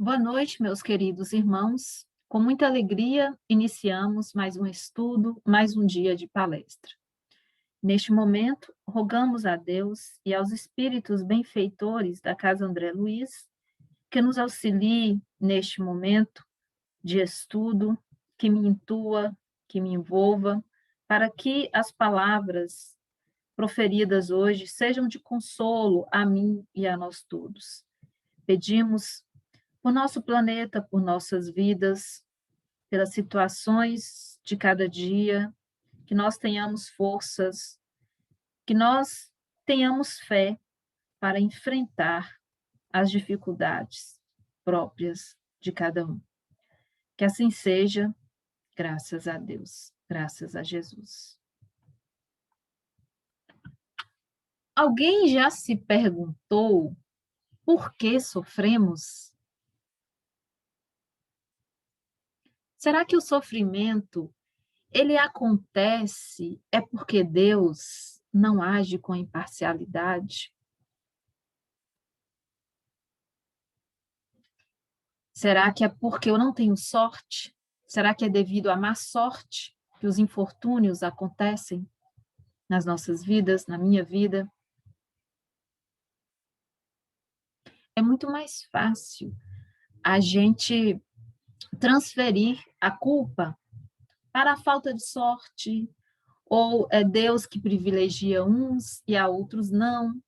Boa noite, meus queridos irmãos. Com muita alegria, iniciamos mais um estudo, mais um dia de palestra. Neste momento, rogamos a Deus e aos espíritos benfeitores da Casa André Luiz que nos auxilie neste momento de estudo, que me intua, que me envolva, para que as palavras proferidas hoje sejam de consolo a mim e a nós todos. Pedimos por nosso planeta, por nossas vidas, pelas situações de cada dia, que nós tenhamos forças, que nós tenhamos fé para enfrentar as dificuldades próprias de cada um. Que assim seja, graças a Deus, graças a Jesus. Alguém já se perguntou por que sofremos? Será que o sofrimento ele acontece porque Deus não age com imparcialidade? Será que é porque eu não tenho sorte? Será que é devido à má sorte que os infortúnios acontecem nas nossas vidas, na minha vida? É muito mais fácil a gente transferir a culpa para a falta de sorte, ou é Deus que privilegia uns e a outros não.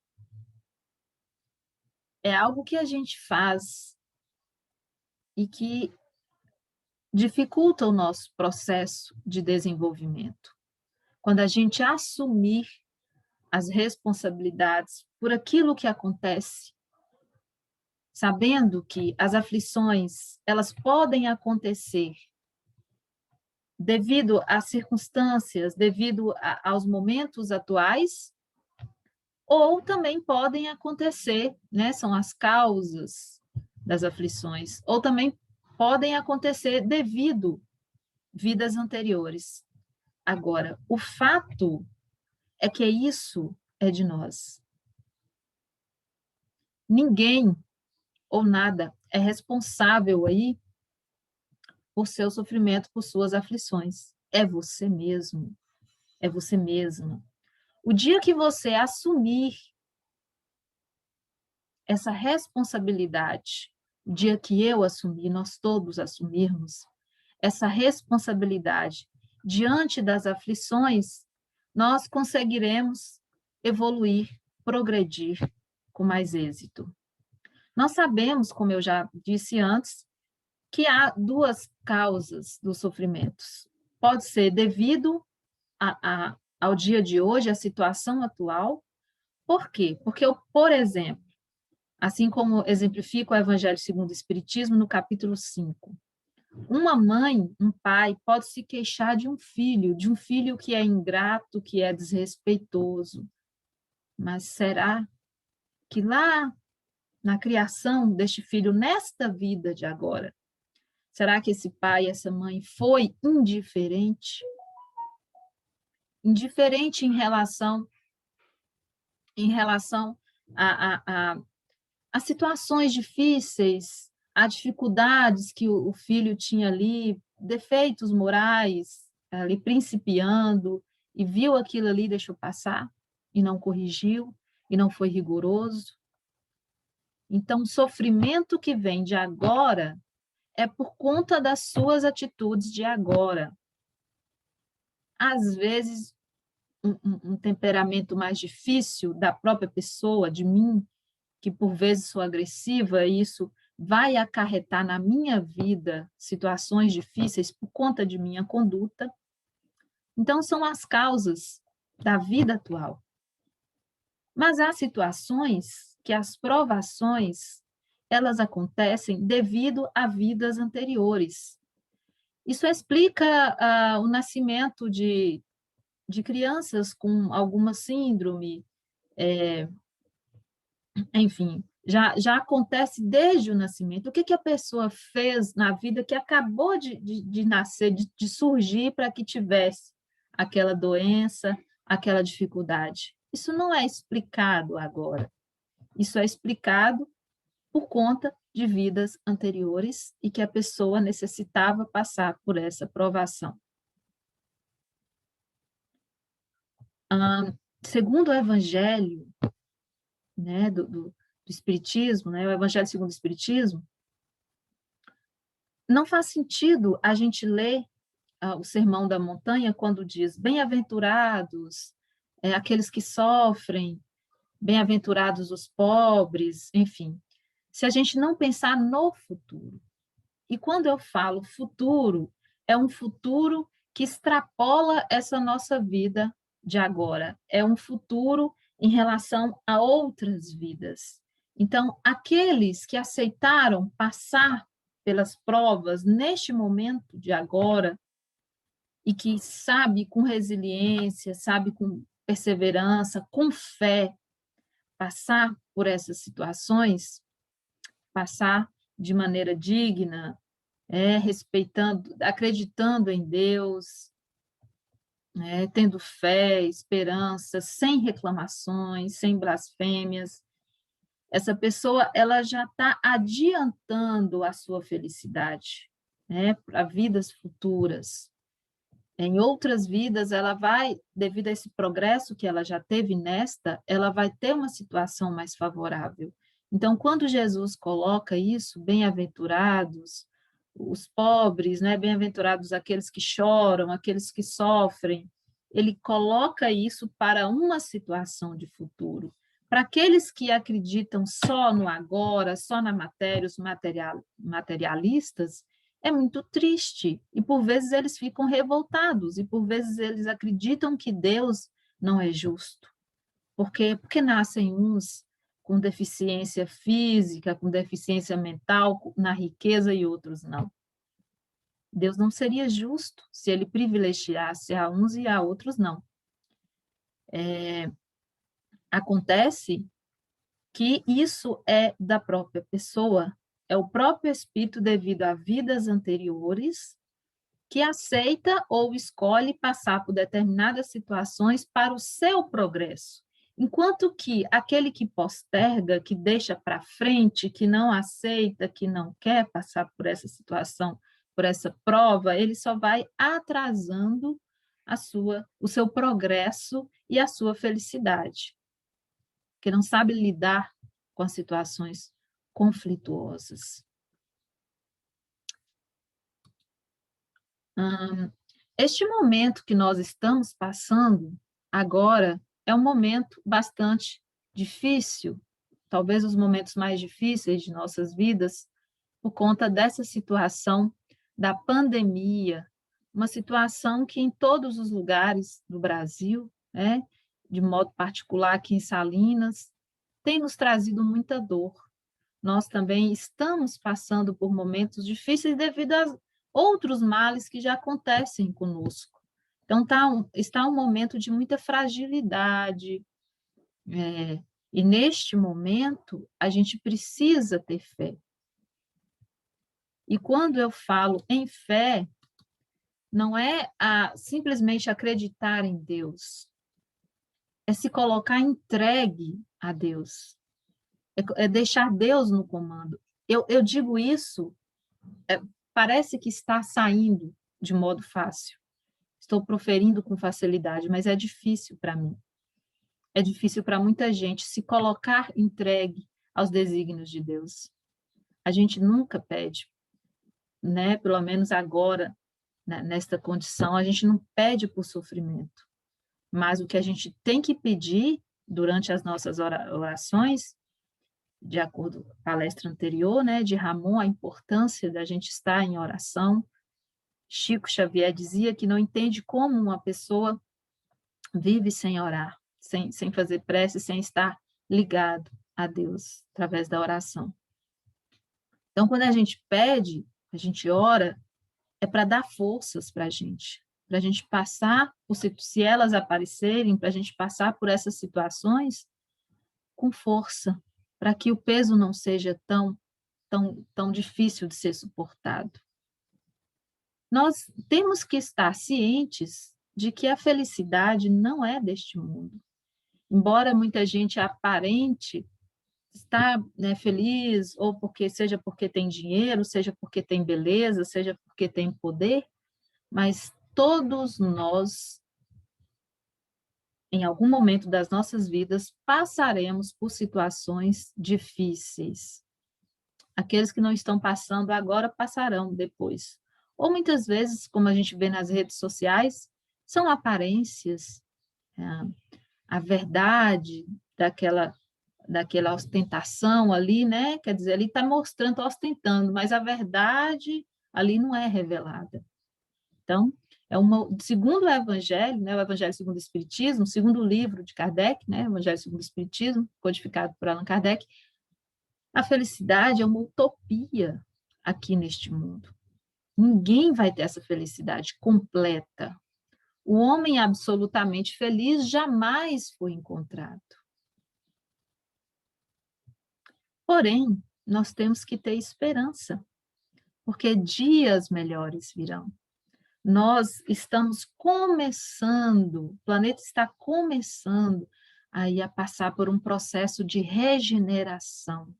É algo que a gente faz e que dificulta o nosso processo de desenvolvimento. Quando a gente assumir as responsabilidades por aquilo que acontece, sabendo que as aflições, elas podem acontecer devido às circunstâncias, devido aos momentos atuais, ou também podem acontecer, né, são as causas das aflições, ou também podem acontecer devido vidas anteriores. Agora, o fato é que isso é de nós. Ninguém ou nada é responsável aí por seu sofrimento, por suas aflições. É você mesmo, é você mesma. O dia que você assumir essa responsabilidade, o dia que eu assumir, nós todos assumirmos essa responsabilidade diante das aflições, nós conseguiremos evoluir, progredir com mais êxito. Nós sabemos, como eu já disse antes, que há duas causas dos sofrimentos. Pode ser devido ao dia de hoje, à situação atual. Por quê? Porque, por exemplo, assim como exemplifica o Evangelho segundo o Espiritismo, no capítulo 5, uma mãe, um pai, pode se queixar de um filho que é ingrato, que é desrespeitoso. Mas será que lá na criação deste filho, nesta vida de agora, será que esse pai, essa mãe foi indiferente? Indiferente em relação a situações difíceis, a dificuldades que o filho tinha ali, defeitos morais, ali principiando, e viu aquilo ali, deixou passar, e não corrigiu, e não foi rigoroso. Então, o sofrimento que vem de agora é por conta das suas atitudes de agora. Às vezes, um temperamento mais difícil da própria pessoa, de mim, que por vezes sou agressiva, e isso vai acarretar na minha vida situações difíceis por conta de minha conduta. Então, são as causas da vida atual. Mas há situações que as provações, elas acontecem devido a vidas anteriores. Isso explica o nascimento de crianças com alguma síndrome, enfim, já acontece desde o nascimento. O que a pessoa fez na vida que acabou de nascer, de surgir para que tivesse aquela doença, aquela dificuldade? Isso não é explicado agora. Isso é explicado por conta de vidas anteriores e que a pessoa necessitava passar por essa provação. Segundo o Evangelho, né, do Espiritismo, né, o Evangelho segundo o Espiritismo, não faz sentido a gente ler o Sermão da Montanha quando diz bem-aventurados aqueles que sofrem, bem-aventurados os pobres, enfim, se a gente não pensar no futuro. E quando eu falo futuro, é um futuro que extrapola essa nossa vida de agora, é um futuro em relação a outras vidas. Então, aqueles que aceitaram passar pelas provas neste momento de agora e que sabe com resiliência, sabe com perseverança, com fé, passar por essas situações, passar de maneira digna, respeitando, acreditando em Deus, tendo fé, esperança, sem reclamações, sem blasfêmias. Essa pessoa ela já está adiantando a sua felicidade, para vidas futuras. Em outras vidas, ela vai, devido a esse progresso que ela já teve nesta, ela vai ter uma situação mais favorável. Então, quando Jesus coloca isso, bem-aventurados os pobres, né? Bem-aventurados aqueles que choram, aqueles que sofrem, ele coloca isso para uma situação de futuro. Para aqueles que acreditam só no agora, só na matéria, os materialistas, é muito triste, e por vezes eles ficam revoltados, e por vezes eles acreditam que Deus não é justo. Porque nascem uns com deficiência física, com deficiência mental, na riqueza, e outros não. Deus não seria justo se ele privilegiasse a uns e a outros não. Acontece que isso é da própria pessoa, é o próprio espírito devido a vidas anteriores que aceita ou escolhe passar por determinadas situações para o seu progresso. Enquanto que aquele que posterga, que deixa para frente, que não aceita, que não quer passar por essa situação, por essa prova, ele só vai atrasando o seu progresso e a sua felicidade, que não sabe lidar com as situações conflituosas. Este momento que nós estamos passando agora é um momento bastante difícil, talvez os momentos mais difíceis de nossas vidas, por conta dessa situação da pandemia, uma situação que em todos os lugares do Brasil, de modo particular aqui em Salinas, tem nos trazido muita dor. Nós também estamos passando por momentos difíceis devido a outros males que já acontecem conosco. Então, está um momento de muita fragilidade, e neste momento a gente precisa ter fé. E quando eu falo em fé, não é simplesmente acreditar em Deus, é se colocar entregue a Deus, é deixar Deus no comando. Eu digo isso, parece que está saindo de modo fácil, estou proferindo com facilidade, mas é difícil para mim. É difícil para muita gente se colocar entregue aos desígnios de Deus. A gente nunca pede, pelo menos agora, nesta condição, a gente não pede por sofrimento, mas o que a gente tem que pedir durante as nossas orações, de acordo com a palestra anterior, de Ramon, a importância da gente estar em oração. Chico Xavier dizia que não entende como uma pessoa vive sem orar, sem fazer prece, sem estar ligado a Deus através da oração. Então, quando a gente pede, a gente ora, é para dar forças para a gente passar, se elas aparecerem, para a gente passar por essas situações com força, para que o peso não seja tão difícil de ser suportado. Nós temos que estar cientes de que a felicidade não é deste mundo. Embora muita gente aparente está, né, feliz, ou seja porque tem dinheiro, seja porque tem beleza, seja porque tem poder, mas todos nós, em algum momento das nossas vidas, passaremos por situações difíceis. Aqueles que não estão passando agora passarão depois. Ou muitas vezes, como a gente vê nas redes sociais, são aparências, a verdade daquela ostentação ali, né? Quer dizer, ele está mostrando, tá ostentando, mas a verdade ali não é revelada. Então, segundo o Evangelho, né, o Evangelho segundo o Espiritismo, o segundo livro de Kardec, né, o Evangelho segundo o Espiritismo, codificado por Allan Kardec, a felicidade é uma utopia aqui neste mundo. Ninguém vai ter essa felicidade completa. O homem absolutamente feliz jamais foi encontrado. Porém, nós temos que ter esperança, porque dias melhores virão. Nós estamos começando, o planeta está começando aí a passar por um processo de regeneração.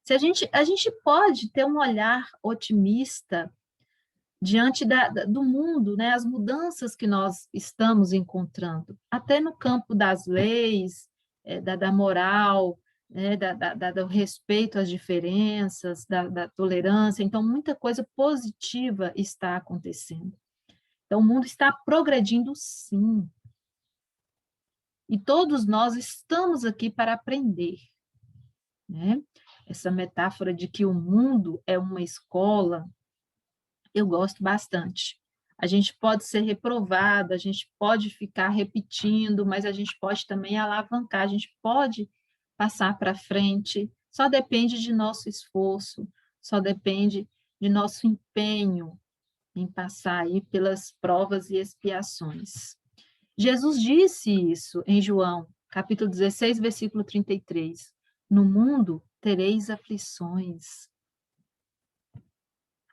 Se a gente pode ter um olhar otimista diante do mundo, né, as mudanças que nós estamos encontrando, até no campo das leis, da moral, né, do respeito às diferenças, da tolerância. Então, muita coisa positiva está acontecendo. Então, o mundo está progredindo, sim. E todos nós estamos aqui para aprender, né? Essa metáfora de que o mundo é uma escola, eu gosto bastante. A gente pode ser reprovado, a gente pode ficar repetindo, mas a gente pode também alavancar, a gente pode passar para frente. Só depende de nosso esforço, só depende de nosso empenho em passar aí pelas provas e expiações. Jesus disse isso em João, capítulo 16, versículo 33. No mundo tereis aflições.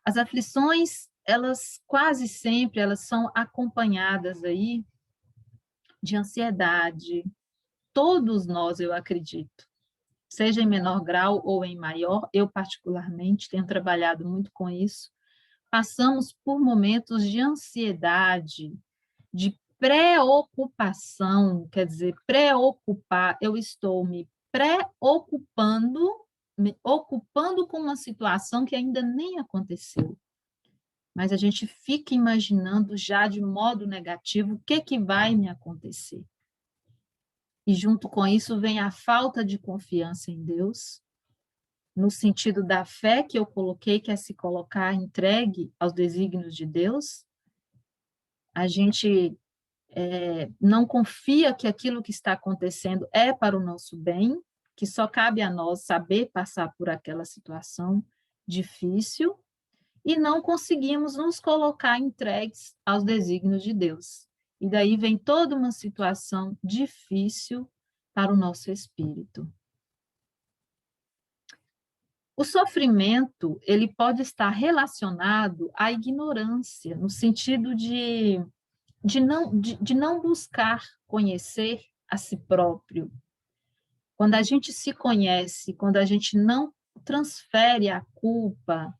As aflições, elas quase sempre elas são acompanhadas aí de ansiedade. Todos nós, eu acredito, seja em menor grau ou em maior, eu particularmente tenho trabalhado muito com isso, passamos por momentos de ansiedade, de preocupação, quer dizer, preocupar, eu estou me preocupando, me ocupando com uma situação que ainda nem aconteceu. Mas a gente fica imaginando já de modo negativo o que vai me acontecer. E junto com isso vem a falta de confiança em Deus, no sentido da fé que eu coloquei, que é se colocar entregue aos desígnios de Deus. A gente não confia que aquilo que está acontecendo é para o nosso bem, que só cabe a nós saber passar por aquela situação difícil, e não conseguimos nos colocar entregues aos desígnios de Deus. E daí vem toda uma situação difícil para o nosso espírito. O sofrimento, ele pode estar relacionado à ignorância, no sentido de não buscar conhecer a si próprio. Quando a gente se conhece, quando a gente não transfere a culpa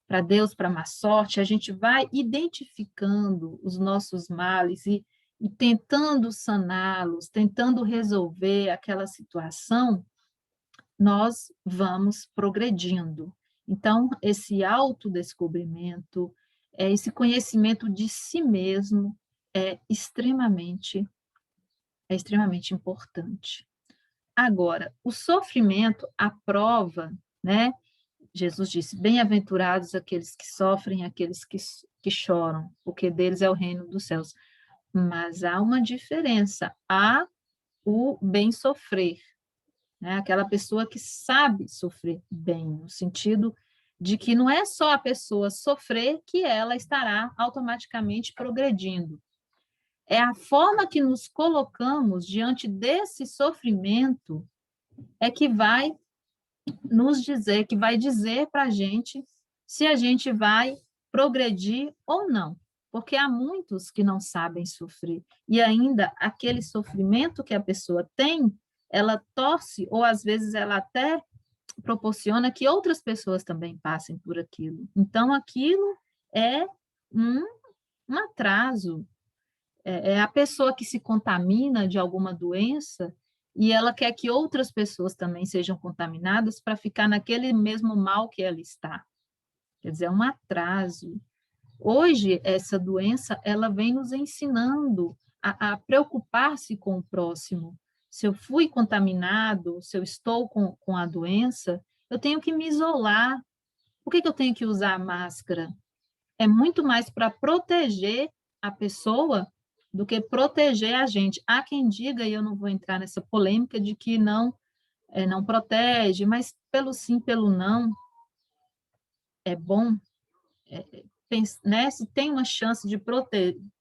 para Deus, para a má sorte, a gente vai identificando os nossos males e tentando saná-los, tentando resolver aquela situação, nós vamos progredindo. Então, esse autodescobrimento, esse conhecimento de si mesmo é extremamente importante. Agora, o sofrimento, a prova, né? Jesus disse, bem-aventurados aqueles que sofrem, aqueles que choram, porque deles é o reino dos céus. Mas há uma diferença, há o bem sofrer, né? Aquela pessoa que sabe sofrer bem, no sentido de que não é só a pessoa sofrer que ela estará automaticamente progredindo. É a forma que nos colocamos diante desse sofrimento que vai nos dizer, que vai dizer para a gente se a gente vai progredir ou não. Porque há muitos que não sabem sofrer. E ainda aquele sofrimento que a pessoa tem ela torce, ou às vezes ela até proporciona que outras pessoas também passem por aquilo. Então, aquilo é um, um atraso, é a pessoa que se contamina de alguma doença e ela quer que outras pessoas também sejam contaminadas para ficar naquele mesmo mal que ela está. Quer dizer, é um atraso. Hoje, essa doença, ela vem nos ensinando a preocupar-se com o próximo. Se eu fui contaminado, se eu estou com a doença, eu tenho que me isolar. Por que eu tenho que usar a máscara? É muito mais para proteger a pessoa do que proteger a gente. Há quem diga, e eu não vou entrar nessa polêmica de que não protege, mas pelo sim, pelo não, é bom, né? Se tem uma chance de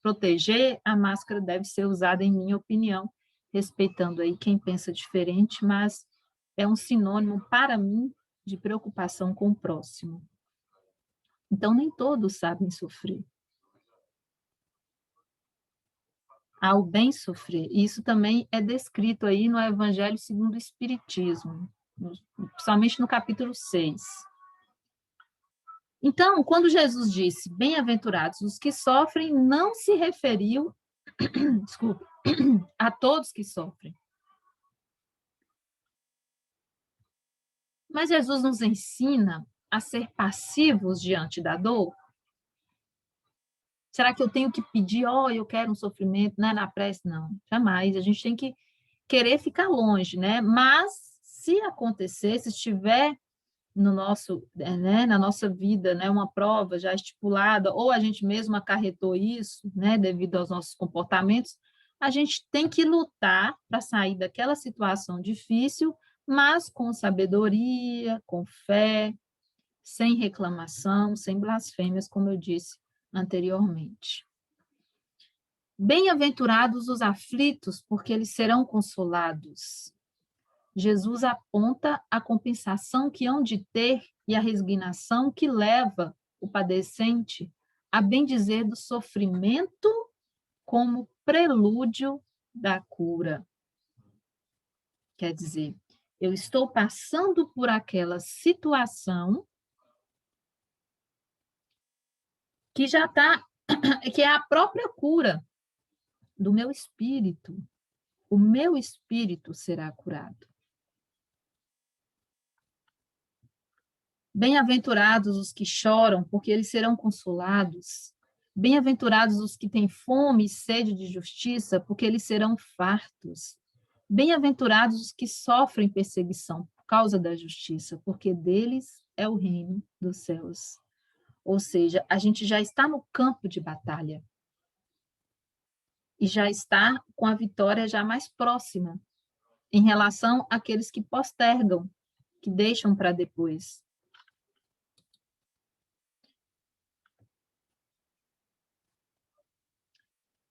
proteger, a máscara deve ser usada, em minha opinião, respeitando aí quem pensa diferente, mas é um sinônimo, para mim, de preocupação com o próximo. Então, nem todos sabem sofrer. Há o bem sofrer. E isso também é descrito aí no Evangelho segundo o Espiritismo, principalmente no capítulo 6. Então, quando Jesus disse bem-aventurados os que sofrem, não se referiu, desculpa, a todos que sofrem. Mas Jesus nos ensina a ser passivos diante da dor? Será que eu tenho que pedir, eu quero um sofrimento, né, na prece? Não, jamais. A gente tem que querer ficar longe, né? Mas se acontecer, se estiver no nosso, né, na nossa vida, né, uma prova já estipulada, ou a gente mesmo acarretou isso, né, devido aos nossos comportamentos, a gente tem que lutar para sair daquela situação difícil, mas com sabedoria, com fé, sem reclamação, sem blasfêmias, como eu disse anteriormente. Bem-aventurados os aflitos, porque eles serão consolados. Jesus aponta a compensação que hão de ter e a resignação que leva o padecente a bendizer do sofrimento como prelúdio da cura. Quer dizer, eu estou passando por aquela situação que já está, que é a própria cura do meu espírito. O meu espírito será curado. Bem-aventurados os que choram, porque eles serão consolados. Bem-aventurados os que têm fome e sede de justiça, porque eles serão fartos. Bem-aventurados os que sofrem perseguição por causa da justiça, porque deles é o reino dos céus. Ou seja, a gente já está no campo de batalha e já está com a vitória já mais próxima em relação àqueles que postergam, que deixam para depois.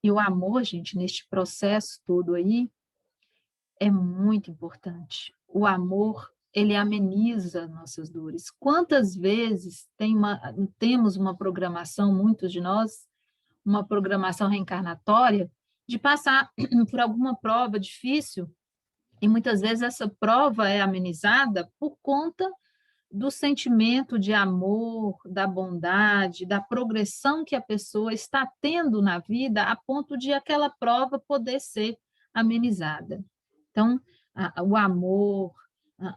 E o amor, gente, neste processo todo aí, é muito importante. O amor, ele ameniza nossas dores. Quantas vezes temos uma programação, muitos de nós, uma programação reencarnatória, de passar por alguma prova difícil, e muitas vezes essa prova é amenizada por conta do sentimento de amor, da bondade, da progressão que a pessoa está tendo na vida, a ponto de aquela prova poder ser amenizada. Então, o amor,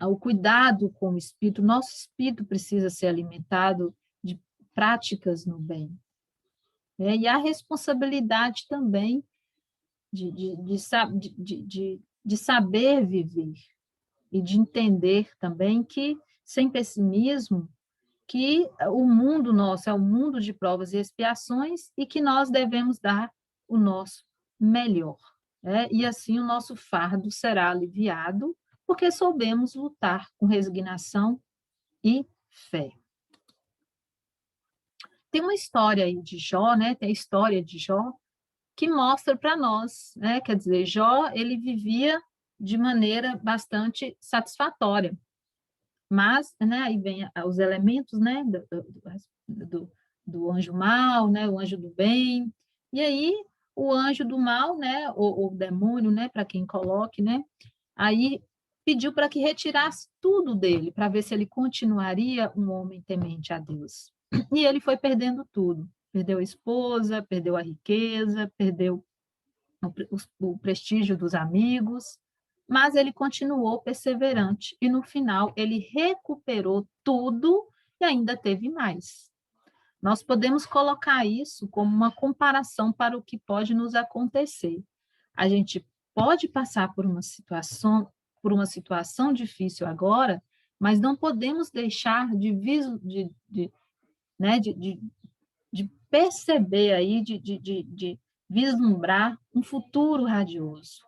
o cuidado com o espírito, nosso espírito precisa ser alimentado de práticas no bem. Né? E a responsabilidade também de saber viver e de entender também que, sem pessimismo, que o mundo nosso é um mundo de provas e expiações e que nós devemos dar o nosso melhor. Né? E assim o nosso fardo será aliviado, porque soubemos lutar com resignação e fé. Tem uma história aí de Jó, né? Tem a história de Jó, que mostra para nós, né? Quer dizer, Jó, ele vivia de maneira bastante satisfatória, mas, né, aí vem os elementos, né, do anjo mal, né, o anjo do bem, e aí o anjo do mal, né, ou o demônio, né, para quem coloque, né, Aí pediu para que retirasse tudo dele, para ver se ele continuaria um homem temente a Deus. E ele foi perdendo tudo. Perdeu a esposa, perdeu a riqueza, perdeu o prestígio dos amigos, mas ele continuou perseverante e no final ele recuperou tudo e ainda teve mais. Nós podemos colocar isso como uma comparação para o que pode nos acontecer. A gente pode passar por uma situação difícil agora, mas não podemos deixar né, de perceber aí, de vislumbrar um futuro radioso,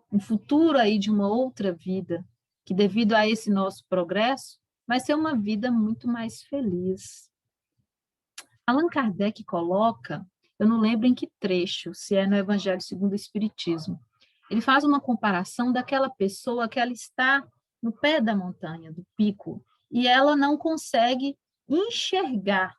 um futuro aí de uma outra vida, que devido a esse nosso progresso, vai ser uma vida muito mais feliz. Allan Kardec coloca, eu não lembro em que trecho, se é no Evangelho segundo o Espiritismo, ele faz uma comparação daquela pessoa que ela está no pé da montanha, do pico, e ela não consegue enxergar.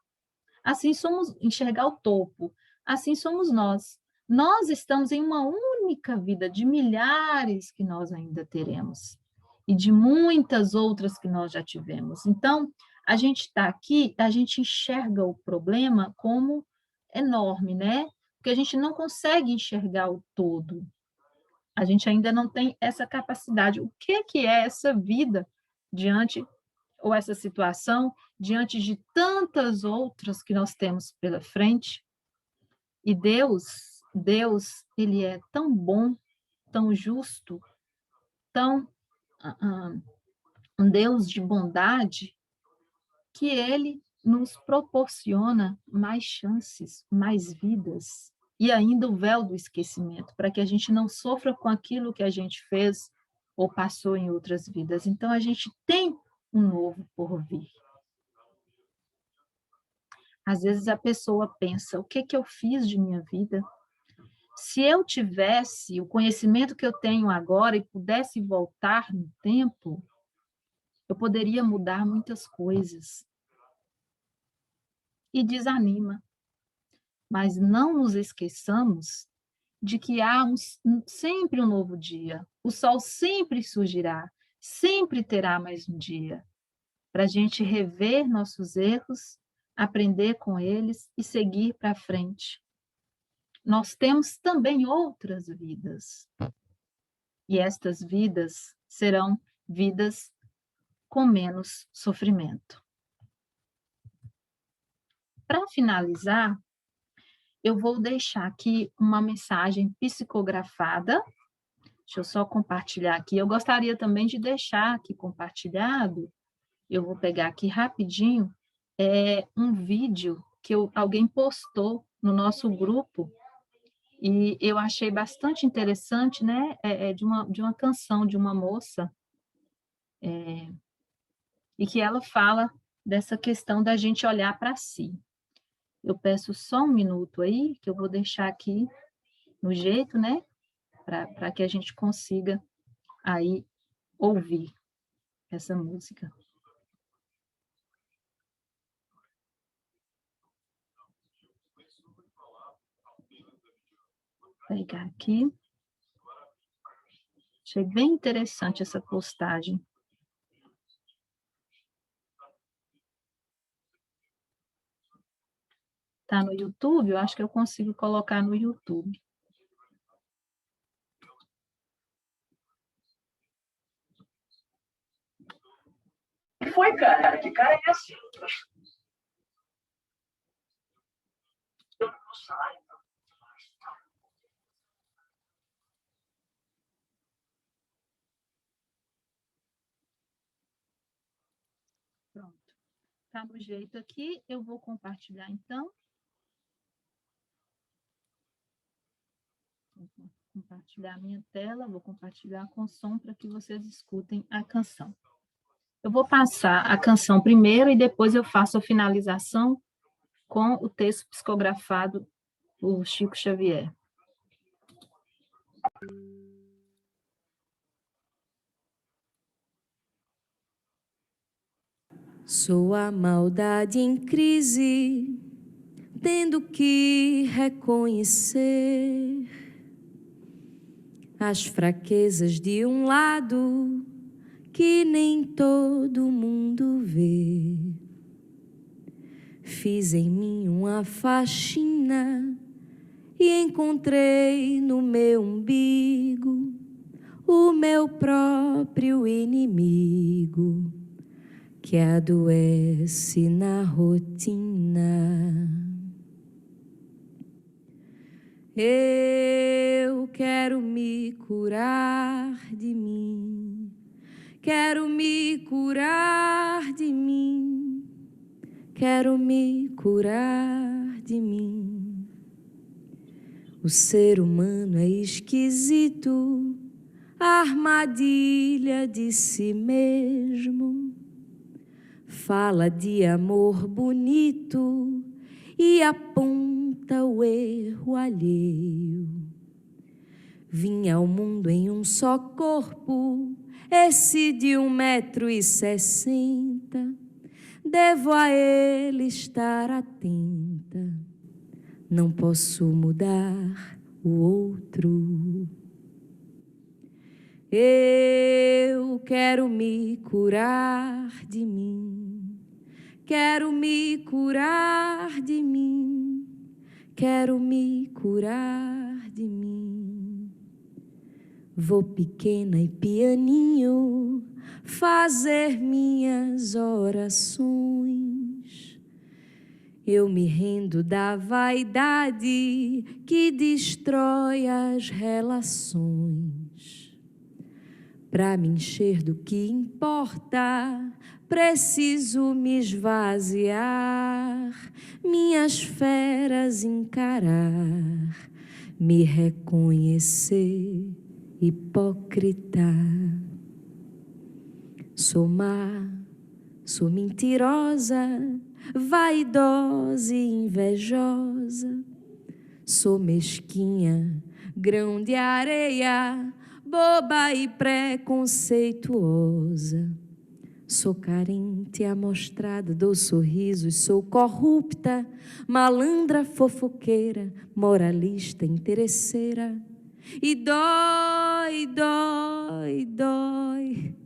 Assim somos, enxergar o topo. Assim somos nós. Nós estamos em uma única vida de milhares que nós ainda teremos e de muitas outras que nós já tivemos. Então, a gente está aqui, a gente enxerga o problema como enorme, né? Porque a gente não consegue enxergar o todo. A gente ainda não tem essa capacidade. O que é essa vida diante, ou essa situação, diante de tantas outras que nós temos pela frente? E Deus, ele é tão bom, tão justo, tão um Deus de bondade, que ele nos proporciona mais chances, mais vidas, e ainda o véu do esquecimento, para que a gente não sofra com aquilo que a gente fez ou passou em outras vidas. Então, a gente tem um novo porvir. Às vezes a pessoa pensa, o que eu fiz de minha vida? Se eu tivesse o conhecimento que eu tenho agora e pudesse voltar no tempo, eu poderia mudar muitas coisas. E desanima. Mas não nos esqueçamos de que há sempre um novo dia. O sol sempre surgirá, sempre terá mais um dia, para a gente rever nossos erros, aprender com eles e seguir para frente. Nós temos também outras vidas. E estas vidas serão vidas com menos sofrimento. Para finalizar, eu vou deixar aqui uma mensagem psicografada. Deixa eu só compartilhar aqui. Eu gostaria também de deixar aqui compartilhado, eu vou pegar aqui rapidinho, um vídeo que alguém postou no nosso grupo, e eu achei bastante interessante, né? De uma canção de uma moça, e que ela fala dessa questão da gente olhar para si. Eu peço só um minuto aí, que eu vou deixar aqui no jeito, né? Para que a gente consiga aí ouvir essa música. Vou pegar aqui. Achei bem interessante essa postagem. Está no YouTube? Eu acho que eu consigo colocar no YouTube. Que foi, cara? Que cara é esse? Eu não saio. Pronto. Está no jeito aqui, eu vou compartilhar então. Vou compartilhar a minha tela, vou compartilhar com som para que vocês escutem a canção. Eu vou passar a canção primeiro e depois eu faço a finalização com o texto psicografado por Chico Xavier. Sou a maldade em crise, tendo que reconhecer as fraquezas de um lado que nem todo mundo vê. Fiz em mim uma faxina e encontrei no meu umbigo o meu próprio inimigo que adoece na rotina. Eu quero me curar de mim, quero me curar de mim, quero me curar de mim. O ser humano é esquisito, armadilha de si mesmo. Fala de amor bonito e aponta o erro alheio. Vim ao mundo em um só corpo, esse de 1,60 m. Devo a ele estar atenta. Não posso mudar o outro. Eu quero me curar de mim, quero me curar de mim, quero me curar de mim. Vou pequena e pianinho fazer minhas orações. Eu me rendo da vaidade que destrói as relações. Para me encher do que importa, preciso me esvaziar, minhas feras encarar, me reconhecer hipócrita. Sou má, sou mentirosa, vaidosa e invejosa. Sou mesquinha, grão de areia, boba e preconceituosa. Sou carente, amostrada, dou sorrisos, sou corrupta, malandra, fofoqueira, moralista, interesseira. E dói, dói, dói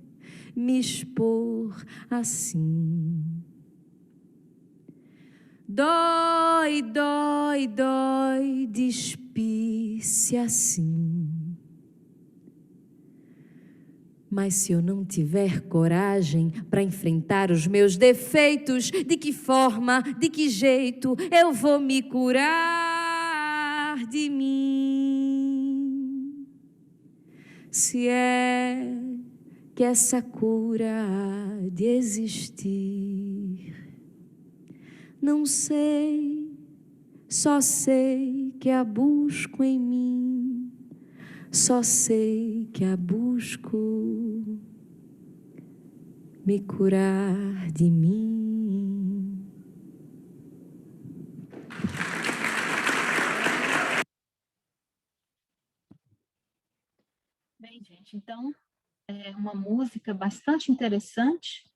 me expor assim. Dói, dói, dói despir-se assim. Mas se eu não tiver coragem para enfrentar os meus defeitos, de que forma, de que jeito eu vou me curar de mim? Se é que essa cura há de existir, não sei, só sei que a busco em mim. Só sei que a busco me curar de mim. Bem, gente, então, é uma música bastante interessante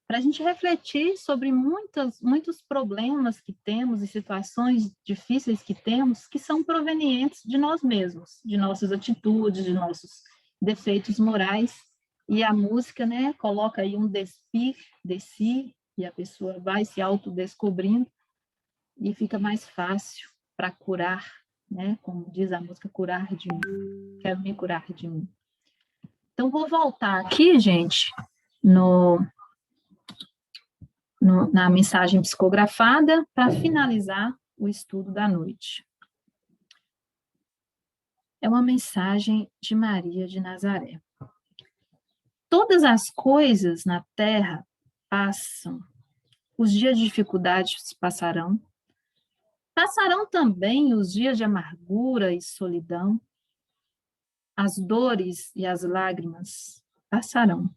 para a gente refletir sobre muitos problemas que temos e situações difíceis que temos, que são provenientes de nós mesmos, de nossas atitudes, de nossos defeitos morais. E a música, né, coloca aí um despir de si, e a pessoa vai se autodescobrindo, e fica mais fácil para curar, né, como diz a música, curar de mim. Quero me curar de mim. Então, vou voltar aqui, gente, na mensagem psicografada, para finalizar o estudo da noite. É uma mensagem de Maria de Nazaré. Todas as coisas na terra passam, os dias de dificuldades passarão, passarão também os dias de amargura e solidão, as dores e as lágrimas passarão.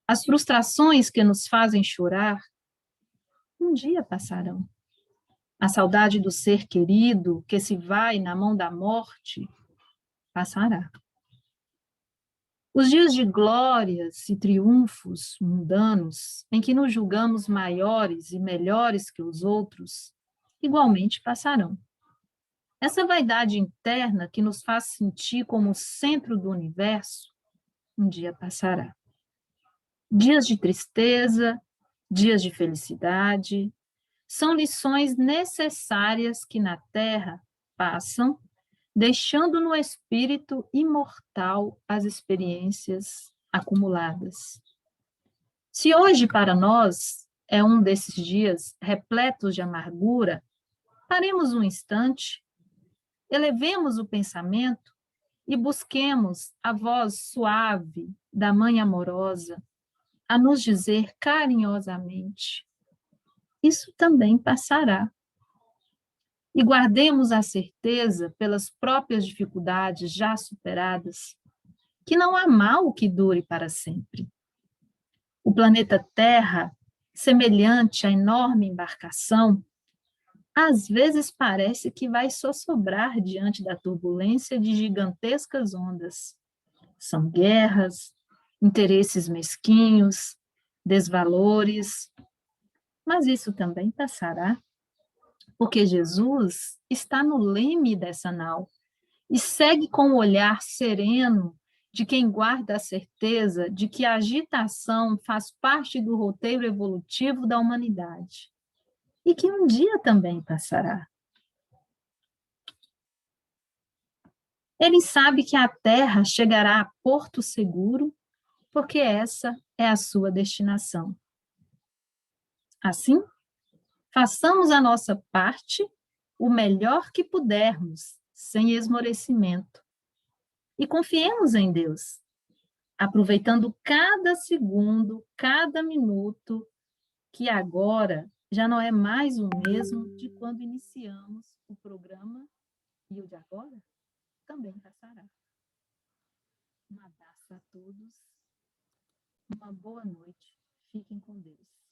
As frustrações que nos fazem chorar, um dia passarão. A saudade do ser querido, que se vai na mão da morte, passará. Os dias de glórias e triunfos mundanos, em que nos julgamos maiores e melhores que os outros, igualmente passarão. Essa vaidade interna que nos faz sentir como o centro do universo, um dia passará. Dias de tristeza, dias de felicidade, são lições necessárias que na Terra passam, deixando no espírito imortal as experiências acumuladas. Se hoje para nós é um desses dias repletos de amargura, paremos um instante, elevemos o pensamento e busquemos a voz suave da Mãe amorosa a nos dizer carinhosamente: isso também passará. E guardemos a certeza, pelas próprias dificuldades já superadas, que não há mal que dure para sempre. O planeta Terra, semelhante à enorme embarcação, às vezes parece que vai sossobrar diante da turbulência de gigantescas ondas. São guerras, interesses mesquinhos, desvalores, mas isso também passará, porque Jesus está no leme dessa nau e segue com o olhar sereno de quem guarda a certeza de que a agitação faz parte do roteiro evolutivo da humanidade e que um dia também passará. Ele sabe que a Terra chegará a porto seguro, porque essa é a sua destinação. Assim, façamos a nossa parte o melhor que pudermos, sem esmorecimento. E confiemos em Deus, aproveitando cada segundo, cada minuto, que agora já não é mais o mesmo de quando iniciamos o programa, e o de agora também passará. Um abraço a todos, uma boa noite, fiquem com Deus.